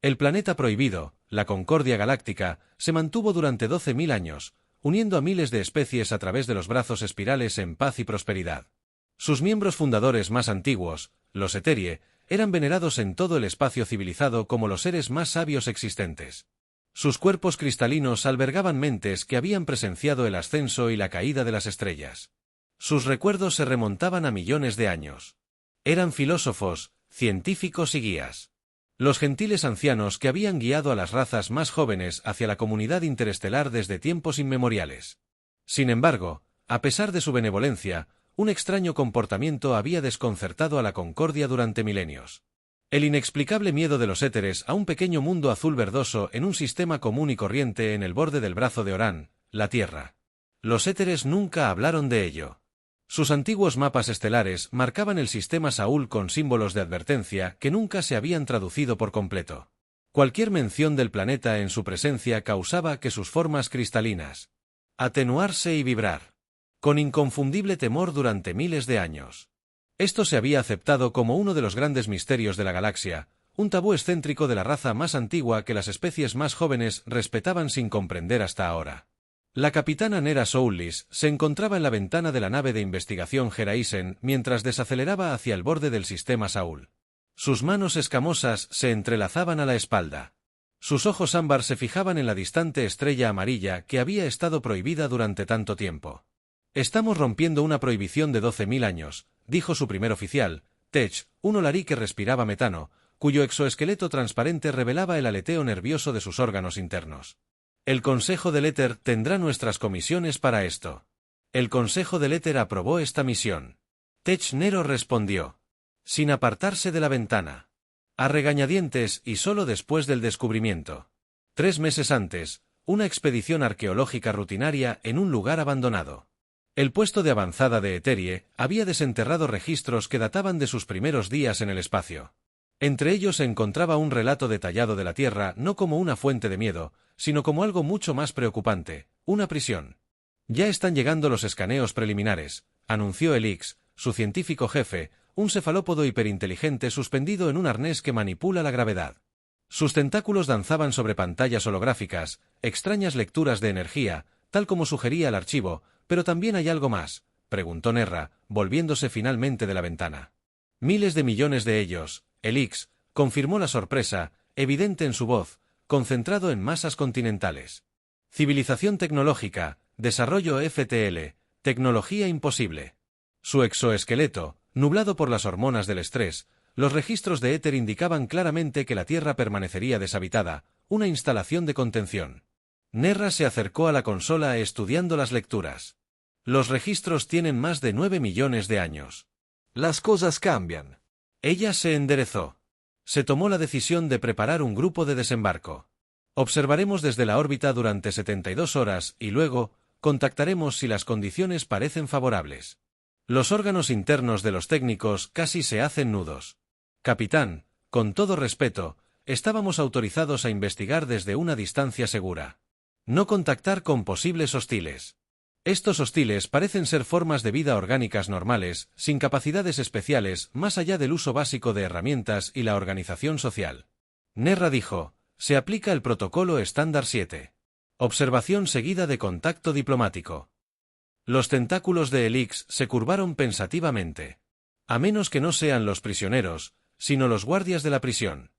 El planeta prohibido, la Concordia Galáctica, se mantuvo durante 12.000 años, uniendo a miles de especies a través de los brazos espirales en paz y prosperidad. Sus miembros fundadores más antiguos, los Eterie, eran venerados en todo el espacio civilizado como los seres más sabios existentes. Sus cuerpos cristalinos albergaban mentes que habían presenciado el ascenso y la caída de las estrellas. Sus recuerdos se remontaban a millones de años. Eran filósofos, científicos y guías. Los gentiles ancianos que habían guiado a las razas más jóvenes hacia la comunidad interestelar desde tiempos inmemoriales. Sin embargo, a pesar de su benevolencia, un extraño comportamiento había desconcertado a la Concordia durante milenios. El inexplicable miedo de los éteres a un pequeño mundo azul verdoso en un sistema común y corriente en el borde del brazo de Orán, la Tierra. Los éteres nunca hablaron de ello. Sus antiguos mapas estelares marcaban el sistema Saúl con símbolos de advertencia que nunca se habían traducido por completo. Cualquier mención del planeta en su presencia causaba que sus formas cristalinas atenuarse y vibrar con inconfundible temor durante miles de años. Esto se había aceptado como uno de los grandes misterios de la galaxia, un tabú excéntrico de la raza más antigua que las especies más jóvenes respetaban sin comprender hasta ahora. La capitana Nera Soulis se encontraba en la ventana de la nave de investigación Geraisen mientras desaceleraba hacia el borde del sistema Saúl. Sus manos escamosas se entrelazaban a la espalda. Sus ojos ámbar se fijaban en la distante estrella amarilla que había estado prohibida durante tanto tiempo. «Estamos rompiendo una prohibición de 12.000 años», dijo su primer oficial, Tech, un olarí que respiraba metano, cuyo exoesqueleto transparente revelaba el aleteo nervioso de sus órganos internos. «El Consejo del Éter tendrá nuestras comisiones para esto». El Consejo del Éter aprobó esta misión. Tech Nero respondió, sin apartarse de la ventana. A regañadientes y solo después del descubrimiento. 3 meses antes, una expedición arqueológica rutinaria en un lugar abandonado. El puesto de avanzada de Eterie había desenterrado registros que databan de sus primeros días en el espacio. Entre ellos se encontraba un relato detallado de la Tierra no como una fuente de miedo, sino como algo mucho más preocupante, una prisión. «Ya están llegando los escaneos preliminares», anunció Elix, su científico jefe, un cefalópodo hiperinteligente suspendido en un arnés que manipula la gravedad. Sus tentáculos danzaban sobre pantallas holográficas, extrañas lecturas de energía, tal como sugería el archivo. «¿Pero también hay algo más?», preguntó Nerra, volviéndose finalmente de la ventana. «Miles de millones de ellos», Elix confirmó la sorpresa, evidente en su voz, concentrado en masas continentales. «Civilización tecnológica, desarrollo FTL, tecnología imposible». Su exoesqueleto, nublado por las hormonas del estrés, los registros de éter indicaban claramente que la Tierra permanecería deshabitada, una instalación de contención. Nerra se acercó a la consola estudiando las lecturas. «Los registros tienen más de 9 millones de años. Las cosas cambian». Ella se enderezó. Se tomó la decisión de preparar un grupo de desembarco. «Observaremos desde la órbita durante 72 horas y luego contactaremos si las condiciones parecen favorables». Los órganos internos de los técnicos casi se hacen nudos. «Capitán, con todo respeto, estábamos autorizados a investigar desde una distancia segura. No contactar con posibles hostiles. Estos hostiles parecen ser formas de vida orgánicas normales, sin capacidades especiales más allá del uso básico de herramientas y la organización social». Nerra dijo, «Se aplica el protocolo estándar 7. Observación seguida de contacto diplomático». Los tentáculos de Elix se curvaron pensativamente. «A menos que no sean los prisioneros, sino los guardias de la prisión».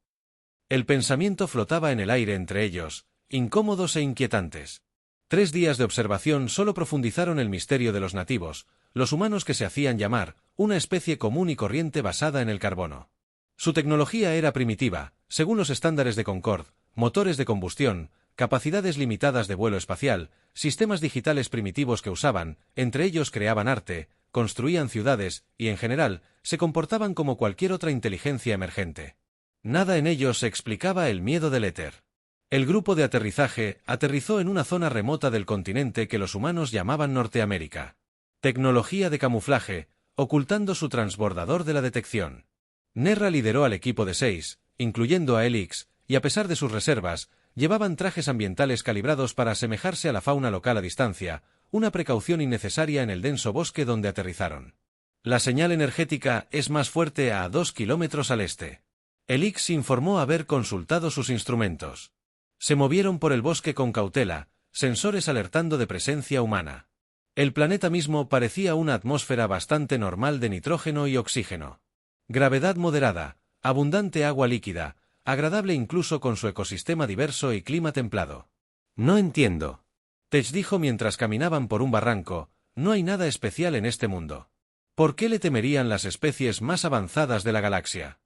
El pensamiento flotaba en el aire entre ellos, incómodos e inquietantes. 3 días de observación solo profundizaron el misterio de los nativos, los humanos que se hacían llamar una especie común y corriente basada en el carbono. Su tecnología era primitiva, según los estándares de Concord, motores de combustión, capacidades limitadas de vuelo espacial, sistemas digitales primitivos que usaban, entre ellos creaban arte, construían ciudades y, en general, se comportaban como cualquier otra inteligencia emergente. Nada en ellos explicaba el miedo del éter. El grupo de aterrizaje aterrizó en una zona remota del continente que los humanos llamaban Norteamérica. Tecnología de camuflaje, ocultando su transbordador de la detección. Nerra lideró al equipo de 6, incluyendo a Elix, y a pesar de sus reservas, llevaban trajes ambientales calibrados para asemejarse a la fauna local a distancia, una precaución innecesaria en el denso bosque donde aterrizaron. «La señal energética es más fuerte a 2 kilómetros al este». Elix informó haber consultado sus instrumentos. Se movieron por el bosque con cautela, sensores alertando de presencia humana. El planeta mismo parecía una atmósfera bastante normal de nitrógeno y oxígeno. Gravedad moderada, abundante agua líquida, agradable incluso con su ecosistema diverso y clima templado. No entiendo. Tech dijo mientras caminaban por un barranco, no hay nada especial en este mundo. ¿Por qué le temerían las especies más avanzadas de la galaxia?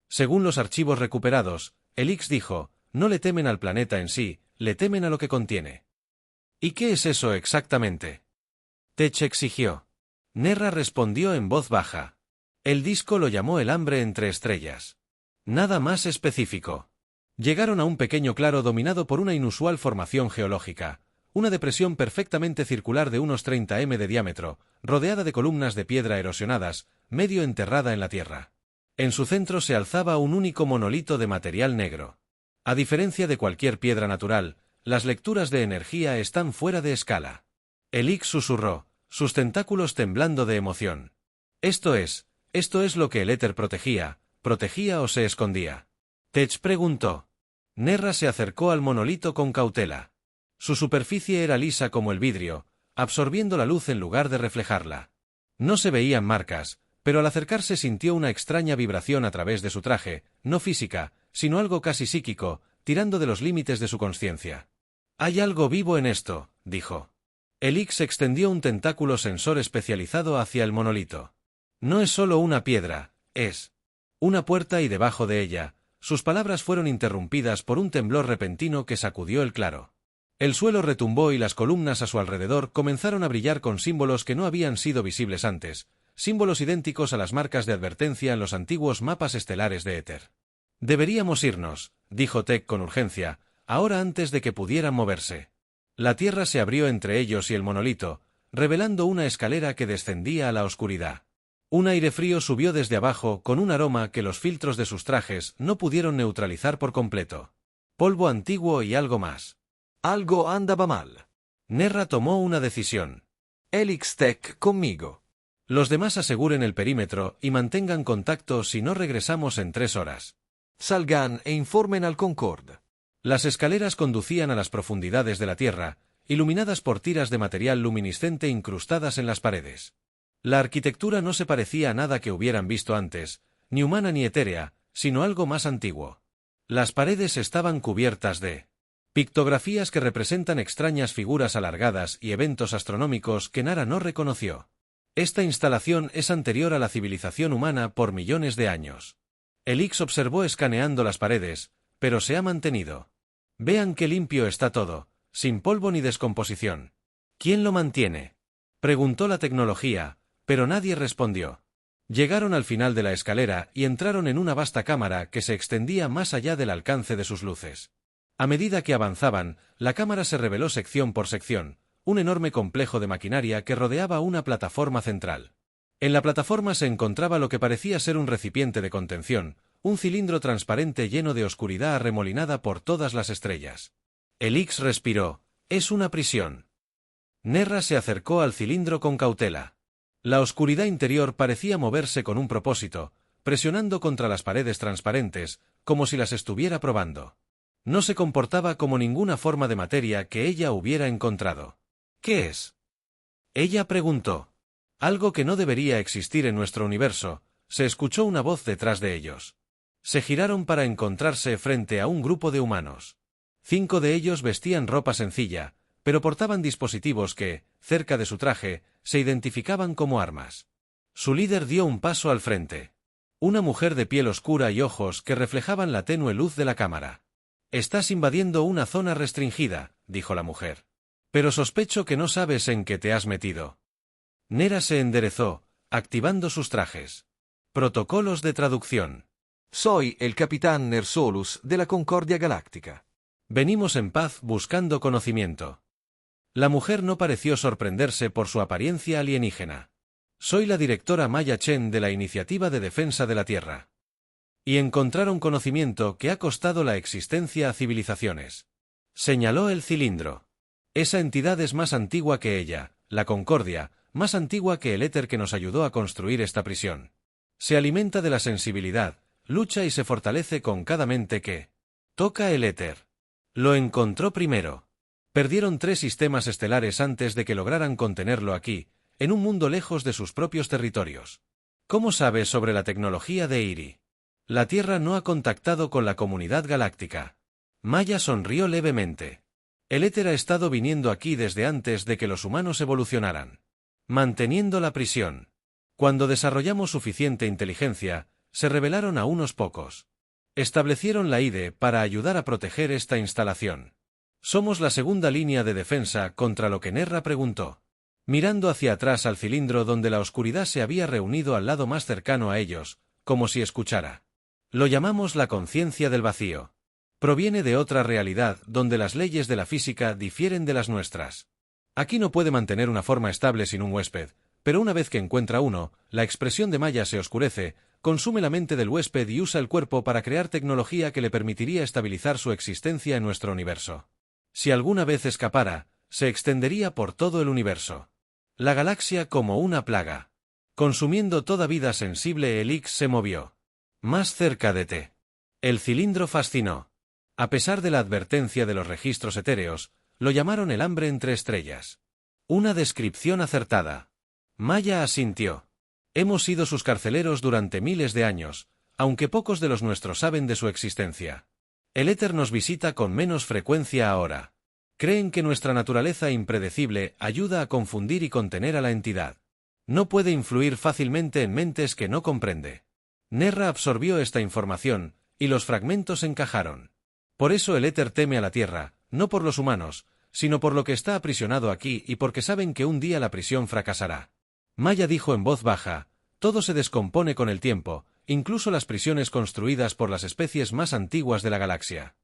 Según los archivos recuperados, Elix dijo, no le temen al planeta en sí, le temen a lo que contiene. ¿Y qué es eso exactamente? Tech exigió. Nerra respondió en voz baja. El disco lo llamó el hambre entre estrellas. Nada más específico. Llegaron a un pequeño claro dominado por una inusual formación geológica, una depresión perfectamente circular de unos 30 m de diámetro, rodeada de columnas de piedra erosionadas, medio enterrada en la tierra. En su centro se alzaba un único monolito de material negro. A diferencia de cualquier piedra natural, las lecturas de energía están fuera de escala. Elix susurró, sus tentáculos temblando de emoción. Esto es lo que el éter protegía o se escondía. Tech preguntó. Nerra se acercó al monolito con cautela. Su superficie era lisa como el vidrio, absorbiendo la luz en lugar de reflejarla. No se veían marcas, pero al acercarse sintió una extraña vibración a través de su traje, no física, sino algo casi psíquico, tirando de los límites de su consciencia. Hay algo vivo en esto, dijo. Elix extendió un tentáculo sensor especializado hacia el monolito. No es solo una piedra, es una puerta y debajo de ella, sus palabras fueron interrumpidas por un temblor repentino que sacudió el claro. El suelo retumbó y las columnas a su alrededor comenzaron a brillar con símbolos que no habían sido visibles antes, símbolos idénticos a las marcas de advertencia en los antiguos mapas estelares de éter. Deberíamos irnos, dijo Tech con urgencia, ahora antes de que pudieran moverse. La tierra se abrió entre ellos y el monolito, revelando una escalera que descendía a la oscuridad. Un aire frío subió desde abajo con un aroma que los filtros de sus trajes no pudieron neutralizar por completo. Polvo antiguo y algo más. Algo andaba mal. Nerra tomó una decisión. Elix Tech conmigo. Los demás aseguren el perímetro y mantengan contacto si no regresamos en 3 horas. Salgan e informen al Concorde. Las escaleras conducían a las profundidades de la Tierra, iluminadas por tiras de material luminiscente incrustadas en las paredes. La arquitectura no se parecía a nada que hubieran visto antes, ni humana ni etérea, sino algo más antiguo. Las paredes estaban cubiertas de pictografías que representan extrañas figuras alargadas y eventos astronómicos que Nara no reconoció. Esta instalación es anterior a la civilización humana por millones de años. Elix observó escaneando las paredes, pero se ha mantenido. Vean qué limpio está todo, sin polvo ni descomposición. ¿Quién lo mantiene? Preguntó la tecnología, pero nadie respondió. Llegaron al final de la escalera y entraron en una vasta cámara que se extendía más allá del alcance de sus luces. A medida que avanzaban, la cámara se reveló sección por sección, un enorme complejo de maquinaria que rodeaba una plataforma central. En la plataforma se encontraba lo que parecía ser un recipiente de contención, un cilindro transparente lleno de oscuridad arremolinada por todas las estrellas. Elix respiró. Es una prisión. Nerra se acercó al cilindro con cautela. La oscuridad interior parecía moverse con un propósito, presionando contra las paredes transparentes, como si las estuviera probando. No se comportaba como ninguna forma de materia que ella hubiera encontrado. ¿Qué es? Ella preguntó. Algo que no debería existir en nuestro universo. Se escuchó una voz detrás de ellos. Se giraron para encontrarse frente a un grupo de humanos. 5 de ellos vestían ropa sencilla, pero portaban dispositivos que, cerca de su traje, se identificaban como armas. Su líder dio un paso al frente. Una mujer de piel oscura y ojos que reflejaban la tenue luz de la cámara. Estás invadiendo una zona restringida, dijo la mujer. Pero sospecho que no sabes en qué te has metido. Nera se enderezó, activando sus trajes. Protocolos de traducción. Soy el capitán Nersolus de la Concordia Galáctica. Venimos en paz buscando conocimiento. La mujer no pareció sorprenderse por su apariencia alienígena. Soy la directora Maya Chen de la Iniciativa de Defensa de la Tierra. Y encontraron conocimiento que ha costado la existencia a civilizaciones. Señaló el cilindro. Esa entidad es más antigua que ella, la Concordia, más antigua que el éter que nos ayudó a construir esta prisión. Se alimenta de la sensibilidad, lucha y se fortalece con cada mente que toca el éter. Lo encontró primero. Perdieron 3 sistemas estelares antes de que lograran contenerlo aquí, en un mundo lejos de sus propios territorios. ¿Cómo sabes sobre la tecnología de Iri? La Tierra no ha contactado con la comunidad galáctica. Maya sonrió levemente. El éter ha estado viniendo aquí desde antes de que los humanos evolucionaran. Manteniendo la prisión. Cuando desarrollamos suficiente inteligencia, se rebelaron a unos pocos. Establecieron la IDE para ayudar a proteger esta instalación. Somos la segunda línea de defensa contra lo que Nerra preguntó. Mirando hacia atrás al cilindro donde la oscuridad se había reunido al lado más cercano a ellos, como si escuchara. Lo llamamos la conciencia del vacío. Proviene de otra realidad donde las leyes de la física difieren de las nuestras. Aquí no puede mantener una forma estable sin un huésped, pero una vez que encuentra uno, la expresión de Maya se oscurece, consume la mente del huésped y usa el cuerpo para crear tecnología que le permitiría estabilizar su existencia en nuestro universo. Si alguna vez escapara, se extendería por todo el universo. La galaxia como una plaga. Consumiendo toda vida sensible, Elix se movió. Más cerca de T. El cilindro fascinó. A pesar de la advertencia de los registros etéreos, lo llamaron el hambre entre estrellas. Una descripción acertada. Maya asintió. Hemos sido sus carceleros durante miles de años, aunque pocos de los nuestros saben de su existencia. El éter nos visita con menos frecuencia ahora. Creen que nuestra naturaleza impredecible ayuda a confundir y contener a la entidad. No puede influir fácilmente en mentes que no comprende. Nerra absorbió esta información, y los fragmentos encajaron. Por eso el éter teme a la Tierra, no por los humanos, sino por lo que está aprisionado aquí y porque saben que un día la prisión fracasará. Maya dijo en voz baja, todo se descompone con el tiempo, incluso las prisiones construidas por las especies más antiguas de la galaxia.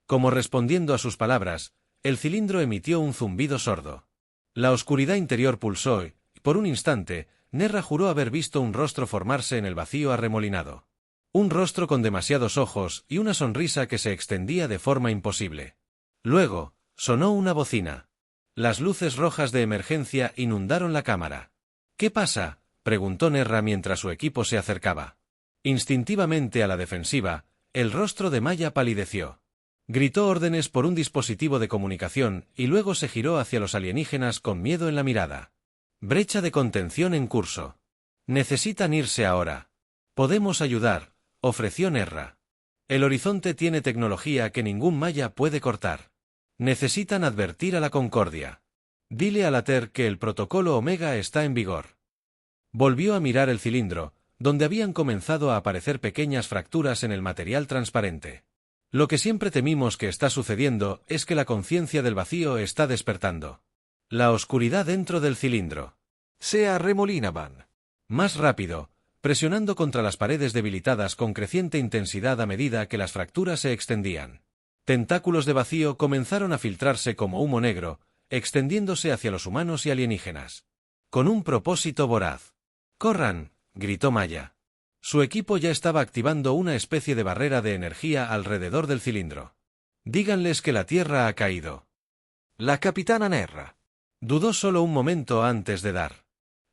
Como respondiendo a sus palabras, el cilindro emitió un zumbido sordo. La oscuridad interior pulsó y, por un instante, Nerra juró haber visto un rostro formarse en el vacío arremolinado. Un rostro con demasiados ojos y una sonrisa que se extendía de forma imposible. Luego, sonó una bocina. Las luces rojas de emergencia inundaron la cámara. ¿Qué pasa?, preguntó Nerra mientras su equipo se acercaba. Instintivamente a la defensiva, el rostro de Maya palideció. Gritó órdenes por un dispositivo de comunicación y luego se giró hacia los alienígenas con miedo en la mirada. Brecha de contención en curso. Necesitan irse ahora. Podemos ayudar, ofreció Nerra. El horizonte tiene tecnología que ningún Maya puede cortar. Necesitan advertir a la Concordia. Dile a la TER que el protocolo Omega está en vigor. Volvió a mirar el cilindro, donde habían comenzado a aparecer pequeñas fracturas en el material transparente. Lo que siempre temimos que está sucediendo es que la conciencia del vacío está despertando. La oscuridad dentro del cilindro. Se arremolinaban. Más rápido, presionando contra las paredes debilitadas con creciente intensidad a medida que las fracturas se extendían. Tentáculos de vacío comenzaron a filtrarse como humo negro, extendiéndose hacia los humanos y alienígenas. Con un propósito voraz. ¡Corran!, gritó Maya. Su equipo ya estaba activando una especie de barrera de energía alrededor del cilindro. Díganles que la Tierra ha caído. La capitana Nerra dudó solo un momento antes de dar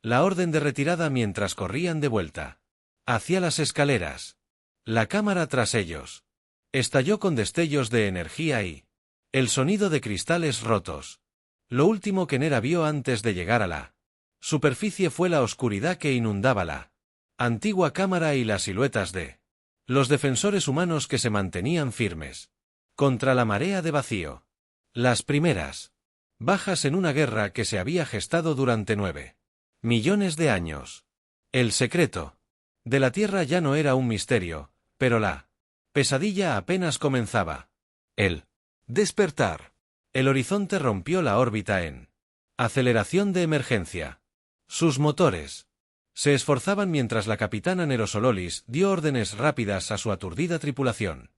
la orden de retirada mientras corrían de vuelta. Hacia las escaleras. La cámara tras ellos. Estalló con destellos de energía y el sonido de cristales rotos. Lo último que Nerra vio antes de llegar a la superficie fue la oscuridad que inundaba la antigua cámara y las siluetas de los defensores humanos que se mantenían firmes contra la marea de vacío. Las primeras bajas en una guerra que se había gestado durante 9 millones de años. El secreto de la Tierra ya no era un misterio, pero la pesadilla apenas comenzaba. El despertar. El horizonte rompió la órbita en aceleración de emergencia. Sus motores se esforzaban mientras la capitana Nerosololis dio órdenes rápidas a su aturdida tripulación.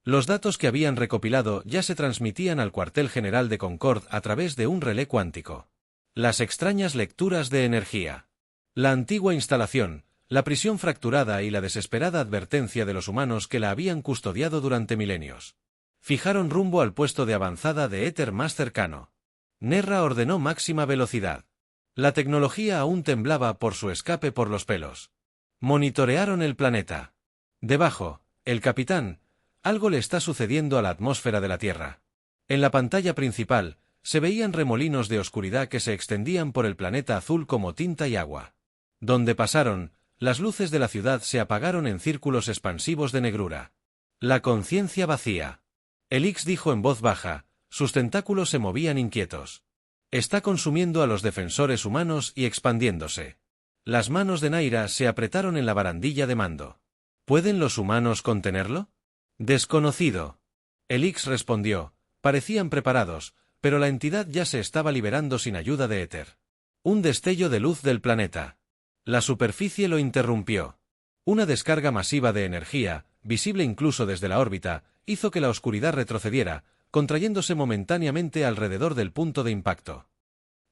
Los datos que habían recopilado ya se transmitían al cuartel general de Concord a través de un relé cuántico. Las extrañas lecturas de energía. La antigua instalación, la prisión fracturada y la desesperada advertencia de los humanos que la habían custodiado durante milenios. Fijaron rumbo al puesto de avanzada de éter más cercano. Nerra ordenó máxima velocidad. La tecnología aún temblaba por su escape por los pelos. Monitorearon el planeta. Debajo, el capitán, algo le está sucediendo a la atmósfera de la Tierra. En la pantalla principal, se veían remolinos de oscuridad que se extendían por el planeta azul como tinta y agua. Donde pasaron, las luces de la ciudad se apagaron en círculos expansivos de negrura. La conciencia vacía. Elix dijo en voz baja, sus tentáculos se movían inquietos. Está consumiendo a los defensores humanos y expandiéndose. Las manos de Naira se apretaron en la barandilla de mando. ¿Pueden los humanos contenerlo? Desconocido. Elix respondió, parecían preparados, pero la entidad ya se estaba liberando sin ayuda de éter. Un destello de luz del planeta. La superficie lo interrumpió. Una descarga masiva de energía, visible incluso desde la órbita, hizo que la oscuridad retrocediera, contrayéndose momentáneamente alrededor del punto de impacto.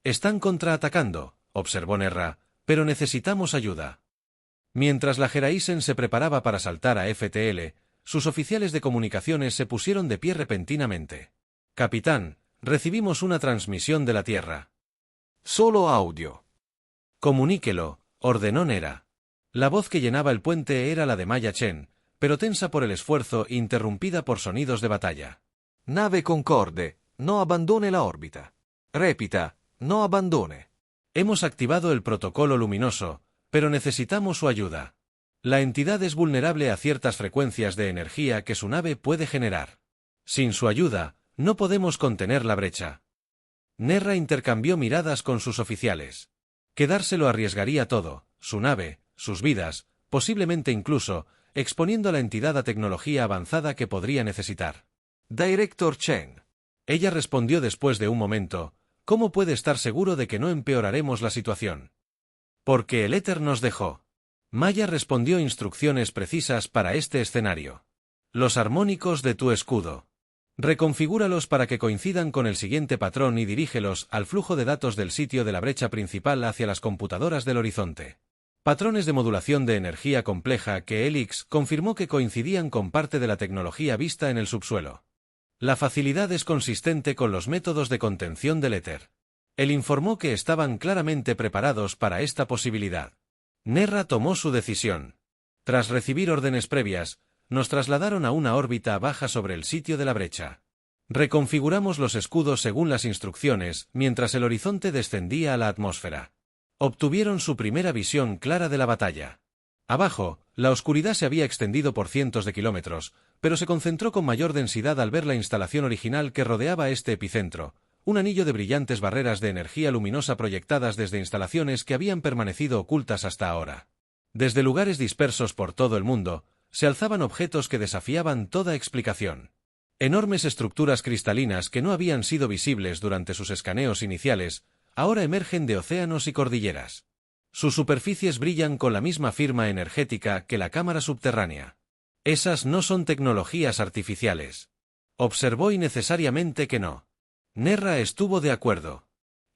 Están contraatacando, observó Nerra, pero necesitamos ayuda. Mientras la Geraisen se preparaba para saltar a FTL, sus oficiales de comunicaciones se pusieron de pie repentinamente. Capitán, recibimos una transmisión de la Tierra. Solo audio. Comuníquelo, ordenó Nera. La voz que llenaba el puente era la de Maya Chen, pero tensa por el esfuerzo e interrumpida por sonidos de batalla. Nave Concorde, no abandone la órbita. Repita, no abandone. Hemos activado el protocolo luminoso, pero necesitamos su ayuda. La entidad es vulnerable a ciertas frecuencias de energía que su nave puede generar. Sin su ayuda, no podemos contener la brecha. Nerra intercambió miradas con sus oficiales. Quedárselo arriesgaría todo, su nave, sus vidas, posiblemente incluso, exponiendo a la entidad a tecnología avanzada que podría necesitar. Director Chen. Ella respondió después de un momento, ¿cómo puede estar seguro de que no empeoraremos la situación? Porque el éter nos dejó. Maya respondió instrucciones precisas para este escenario. Los armónicos de tu escudo. Reconfigúralos para que coincidan con el siguiente patrón y dirígelos al flujo de datos del sitio de la brecha principal hacia las computadoras del horizonte. Patrones de modulación de energía compleja que Elix confirmó que coincidían con parte de la tecnología vista en el subsuelo. La facilidad es consistente con los métodos de contención del éter. Él informó que estaban claramente preparados para esta posibilidad. Nerra tomó su decisión. Tras recibir órdenes previas, nos trasladaron a una órbita baja sobre el sitio de la brecha. Reconfiguramos los escudos según las instrucciones, mientras el horizonte descendía a la atmósfera. Obtuvieron su primera visión clara de la batalla. Abajo, la oscuridad se había extendido por cientos de kilómetros, pero se concentró con mayor densidad al ver la instalación original que rodeaba este epicentro, un anillo de brillantes barreras de energía luminosa proyectadas desde instalaciones que habían permanecido ocultas hasta ahora. Desde lugares dispersos por todo el mundo, se alzaban objetos que desafiaban toda explicación. Enormes estructuras cristalinas que no habían sido visibles durante sus escaneos iniciales, ahora emergen de océanos y cordilleras. Sus superficies brillan con la misma firma energética que la cámara subterránea. Esas no son tecnologías artificiales. Observó innecesariamente que no. Nerra estuvo de acuerdo.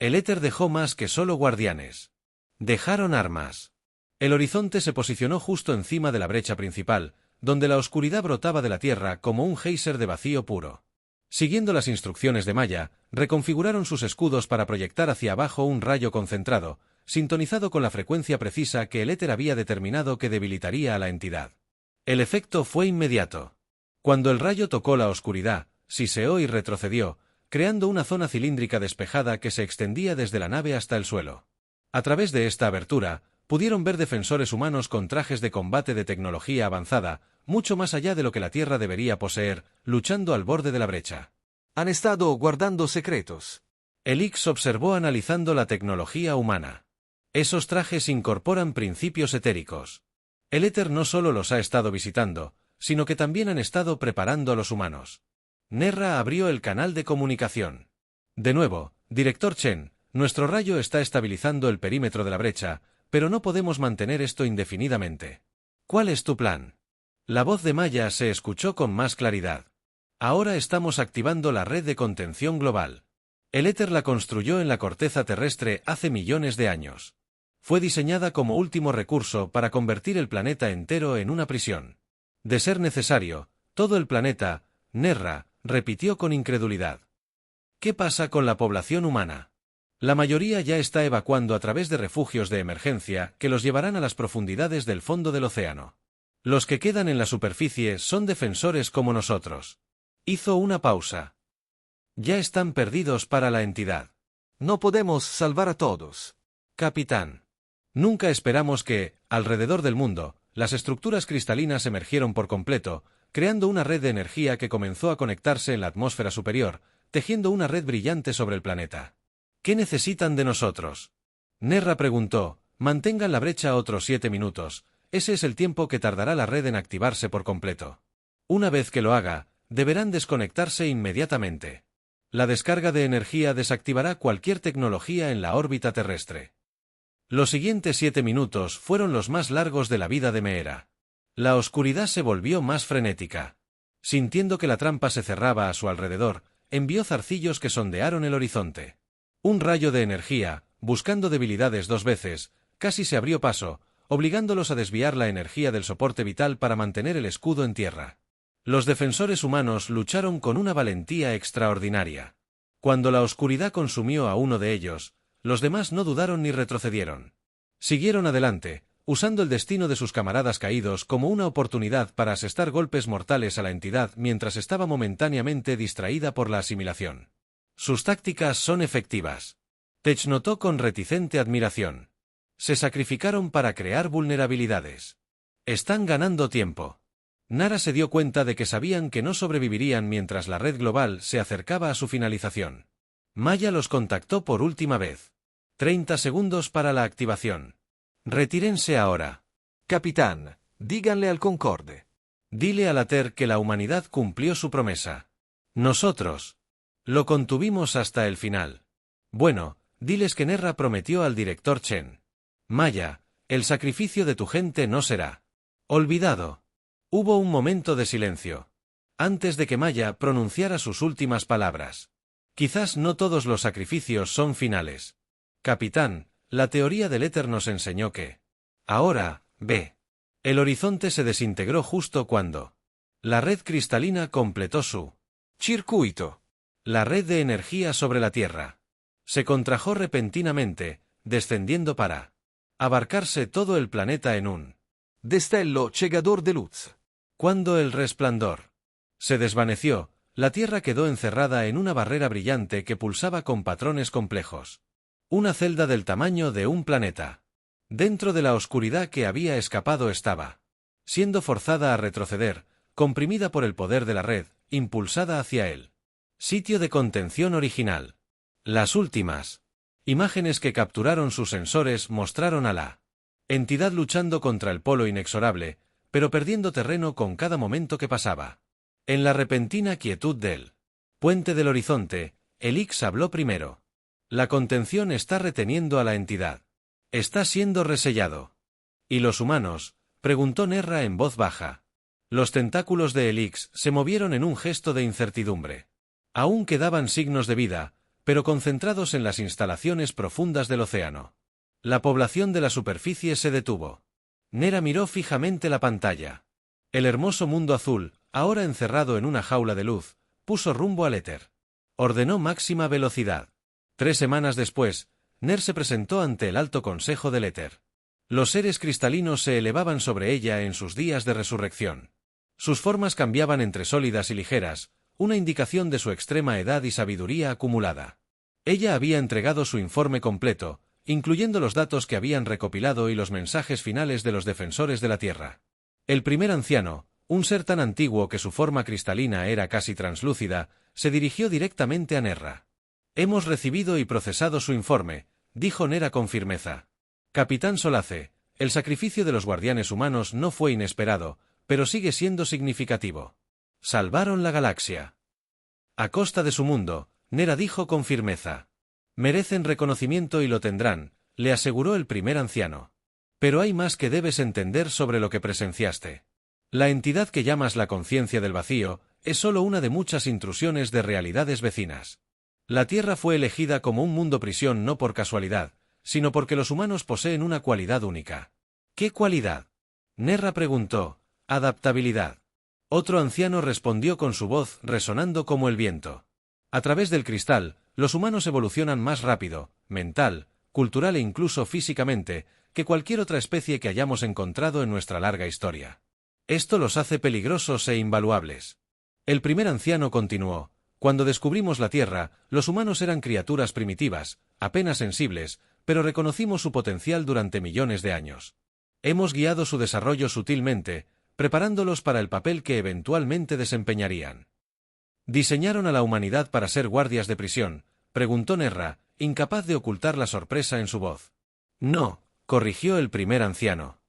El éter dejó más que solo guardianes. Dejaron armas. El horizonte se posicionó justo encima de la brecha principal, donde la oscuridad brotaba de la Tierra como un geyser de vacío puro. Siguiendo las instrucciones de Maya, reconfiguraron sus escudos para proyectar hacia abajo un rayo concentrado, sintonizado con la frecuencia precisa que el éter había determinado que debilitaría a la entidad. El efecto fue inmediato. Cuando el rayo tocó la oscuridad, siseó y retrocedió, creando una zona cilíndrica despejada que se extendía desde la nave hasta el suelo. A través de esta abertura, pudieron ver defensores humanos con trajes de combate de tecnología avanzada, mucho más allá de lo que la Tierra debería poseer, luchando al borde de la brecha. Han estado guardando secretos. Elix observó analizando la tecnología humana. Esos trajes incorporan principios etéricos. El éter no solo los ha estado visitando, sino que también han estado preparando a los humanos. Nerra abrió el canal de comunicación. De nuevo, Director Chen, nuestro rayo está estabilizando el perímetro de la brecha, pero no podemos mantener esto indefinidamente. ¿Cuál es tu plan? La voz de Maya se escuchó con más claridad. Ahora estamos activando la red de contención global. El éter la construyó en la corteza terrestre hace millones de años. Fue diseñada como último recurso para convertir el planeta entero en una prisión. De ser necesario, todo el planeta, Nerra, repitió con incredulidad. ¿Qué pasa con la población humana? La mayoría ya está evacuando a través de refugios de emergencia que los llevarán a las profundidades del fondo del océano. Los que quedan en la superficie son defensores como nosotros. Hizo una pausa. Ya están perdidos para la entidad. No podemos salvar a todos. Capitán. Nunca esperamos que, alrededor del mundo, las estructuras cristalinas emergieron por completo, creando una red de energía que comenzó a conectarse en la atmósfera superior, tejiendo una red brillante sobre el planeta. ¿Qué necesitan de nosotros? Nerra preguntó. Mantengan la brecha otros 7 minutos, ese es el tiempo que tardará la red en activarse por completo. Una vez que lo haga, deberán desconectarse inmediatamente. La descarga de energía desactivará cualquier tecnología en la órbita terrestre. Los siguientes 7 minutos fueron los más largos de la vida de Meera. La oscuridad se volvió más frenética. Sintiendo que la trampa se cerraba a su alrededor, envió zarcillos que sondearon el horizonte. Un rayo de energía, buscando debilidades 2 veces, casi se abrió paso, obligándolos a desviar la energía del soporte vital para mantener el escudo en tierra. Los defensores humanos lucharon con una valentía extraordinaria. Cuando la oscuridad consumió a uno de ellos, los demás no dudaron ni retrocedieron. Siguieron adelante, usando el destino de sus camaradas caídos como una oportunidad para asestar golpes mortales a la entidad mientras estaba momentáneamente distraída por la asimilación. Sus tácticas son efectivas. Tech notó con reticente admiración. Se sacrificaron para crear vulnerabilidades. Están ganando tiempo. Nara se dio cuenta de que sabían que no sobrevivirían mientras la red global se acercaba a su finalización. Maya los contactó por última vez. 30 segundos para la activación. Retírense ahora. Capitán, díganle al Concorde. Dile a Later que la humanidad cumplió su promesa. Nosotros lo contuvimos hasta el final. Bueno, diles que Nerra prometió al director Chen. Maya, el sacrificio de tu gente no será olvidado. Hubo un momento de silencio. Antes de que Maya pronunciara sus últimas palabras. Quizás no todos los sacrificios son finales. Capitán, la teoría del éter nos enseñó que. Ahora, ve. El horizonte se desintegró justo cuando la red cristalina completó su circuito. La red de energía sobre la Tierra se contrajo repentinamente, descendiendo para abarcarse todo el planeta en un destello cegador de luz. Cuando el resplandor se desvaneció, la Tierra quedó encerrada en una barrera brillante que pulsaba con patrones complejos. Una celda del tamaño de un planeta. Dentro de la oscuridad que había escapado estaba siendo forzada a retroceder, comprimida por el poder de la red, impulsada hacia el sitio de contención original. Las últimas imágenes que capturaron sus sensores mostraron a la entidad luchando contra el polo inexorable, pero perdiendo terreno con cada momento que pasaba. En la repentina quietud del puente del horizonte, Elix habló primero. La contención está reteniendo a la entidad. Está siendo resellado. ¿Y los humanos? Preguntó Nerra en voz baja. Los tentáculos de Elix se movieron en un gesto de incertidumbre. Aún quedaban signos de vida, pero concentrados en las instalaciones profundas del océano. La población de la superficie se detuvo. Nera miró fijamente la pantalla. El hermoso mundo azul, ahora encerrado en una jaula de luz, puso rumbo al éter. Ordenó máxima velocidad. 3 semanas después, Ner se presentó ante el Alto Consejo del Éter. Los seres cristalinos se elevaban sobre ella en sus días de resurrección. Sus formas cambiaban entre sólidas y ligeras, una indicación de su extrema edad y sabiduría acumulada. Ella había entregado su informe completo, incluyendo los datos que habían recopilado y los mensajes finales de los defensores de la Tierra. El primer anciano, un ser tan antiguo que su forma cristalina era casi translúcida, se dirigió directamente a Nerra. Hemos recibido y procesado su informe, dijo Nera con firmeza. Capitán Solace, el sacrificio de los guardianes humanos no fue inesperado, pero sigue siendo significativo. Salvaron la galaxia. A costa de su mundo, Nera dijo con firmeza. Merecen reconocimiento y lo tendrán, le aseguró el primer anciano. Pero hay más que debes entender sobre lo que presenciaste. La entidad que llamas la conciencia del vacío es solo una de muchas intrusiones de realidades vecinas. La Tierra fue elegida como un mundo prisión no por casualidad, sino porque los humanos poseen una cualidad única. ¿Qué cualidad? Nerra preguntó. Adaptabilidad. Otro anciano respondió con su voz resonando como el viento. A través del cristal, los humanos evolucionan más rápido, mental, cultural e incluso físicamente, que cualquier otra especie que hayamos encontrado en nuestra larga historia. Esto los hace peligrosos e invaluables. El primer anciano continuó: cuando descubrimos la Tierra, los humanos eran criaturas primitivas, apenas sensibles, pero reconocimos su potencial durante millones de años. Hemos guiado su desarrollo sutilmente, preparándolos para el papel que eventualmente desempeñarían. ¿Diseñaron a la humanidad para ser guardias de prisión?, preguntó Nerra, incapaz de ocultar la sorpresa en su voz. No, corrigió el primer anciano.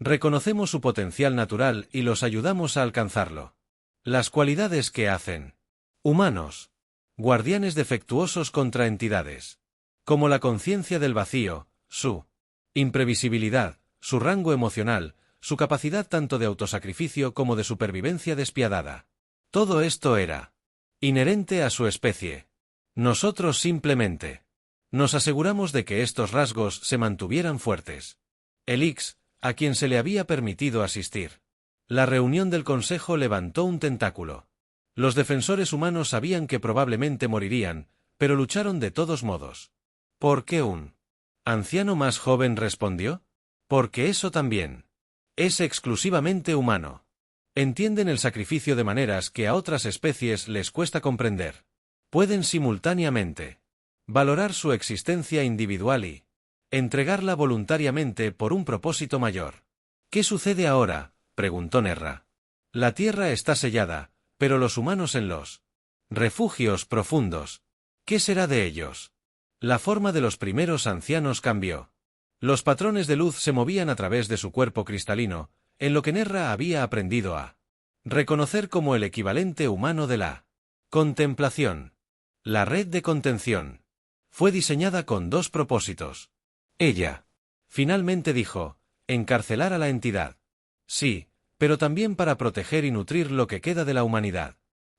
Reconocemos su potencial natural y los ayudamos a alcanzarlo. Las cualidades que hacen humanos. Guardianes defectuosos contra entidades. Como la conciencia del vacío, su imprevisibilidad, su rango emocional, su capacidad tanto de autosacrificio como de supervivencia despiadada. Todo esto era inherente a su especie. Nosotros simplemente nos aseguramos de que estos rasgos se mantuvieran fuertes. Elix, a quien se le había permitido asistir. La reunión del consejo levantó un tentáculo. Los defensores humanos sabían que probablemente morirían, pero lucharon de todos modos. ¿Por qué un anciano más joven respondió? Porque eso también es exclusivamente humano. Entienden el sacrificio de maneras que a otras especies les cuesta comprender. Pueden simultáneamente valorar su existencia individual y entregarla voluntariamente por un propósito mayor. ¿Qué sucede ahora?, preguntó Nerra. La Tierra está sellada, pero los humanos en los refugios profundos. ¿Qué será de ellos? La forma de los primeros ancianos cambió. Los patrones de luz se movían a través de su cuerpo cristalino, en lo que Nerra había aprendido a reconocer como el equivalente humano de la contemplación. La red de contención fue diseñada con dos propósitos. Ella finalmente dijo: encarcelar a la entidad. Sí, pero también para proteger y nutrir lo que queda de la humanidad.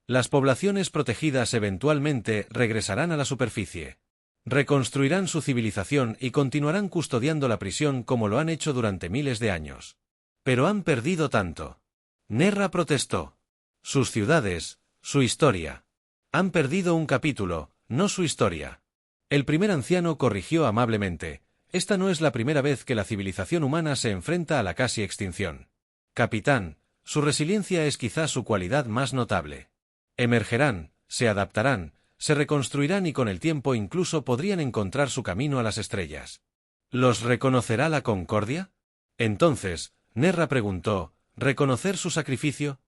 Las poblaciones protegidas eventualmente regresarán a la superficie. Reconstruirán su civilización y continuarán custodiando la prisión como lo han hecho durante miles de años. Pero han perdido tanto. Nerra protestó. Sus ciudades, su historia. Han perdido un capítulo, no su historia. El primer anciano corrigió amablemente: esta no es la primera vez que la civilización humana se enfrenta a la casi extinción. Capitán, su resiliencia es quizá su cualidad más notable. Emergerán, se adaptarán, se reconstruirán y con el tiempo incluso podrían encontrar su camino a las estrellas. ¿Los reconocerá la Concordia? Entonces, Nerra preguntó: ¿reconocer su sacrificio?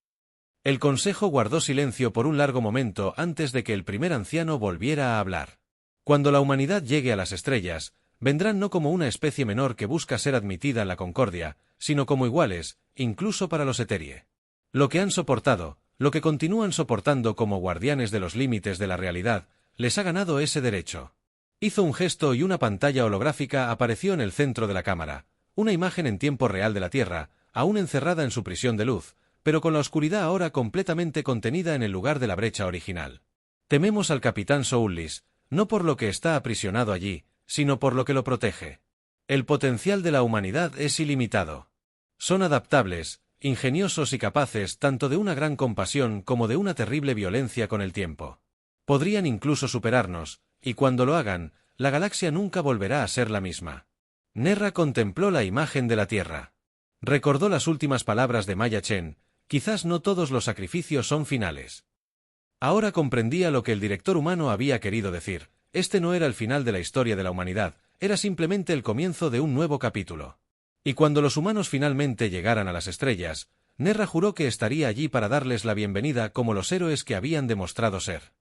El consejo guardó silencio por un largo momento antes de que el primer anciano volviera a hablar. Cuando la humanidad llegue a las estrellas, vendrán no como una especie menor que busca ser admitida en la Concordia, sino como iguales, incluso para los Eterie. Lo que han soportado, lo que continúan soportando como guardianes de los límites de la realidad, les ha ganado ese derecho. Hizo un gesto y una pantalla holográfica apareció en el centro de la cámara, una imagen en tiempo real de la Tierra, aún encerrada en su prisión de luz, pero con la oscuridad ahora completamente contenida en el lugar de la brecha original. Tememos al capitán Soulis, no por lo que está aprisionado allí, sino por lo que lo protege. El potencial de la humanidad es ilimitado. Son adaptables, ingeniosos y capaces tanto de una gran compasión como de una terrible violencia con el tiempo. Podrían incluso superarnos, y cuando lo hagan, la galaxia nunca volverá a ser la misma. Nerra contempló la imagen de la Tierra. Recordó las últimas palabras de Maya Chen: quizás no todos los sacrificios son finales. Ahora comprendía lo que el director humano había querido decir: este no era el final de la historia de la humanidad, era simplemente el comienzo de un nuevo capítulo. Y cuando los humanos finalmente llegaran a las estrellas, Nerra juró que estaría allí para darles la bienvenida como los héroes que habían demostrado ser.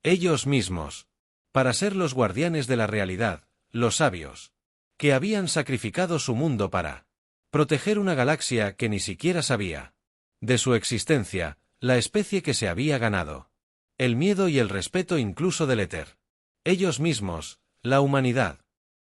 Ellos mismos. Para ser los guardianes de la realidad, los sabios. Que habían sacrificado su mundo para proteger una galaxia que ni siquiera sabía de su existencia, la especie que se había ganado. El miedo y el respeto incluso del éter. Ellos mismos, la humanidad.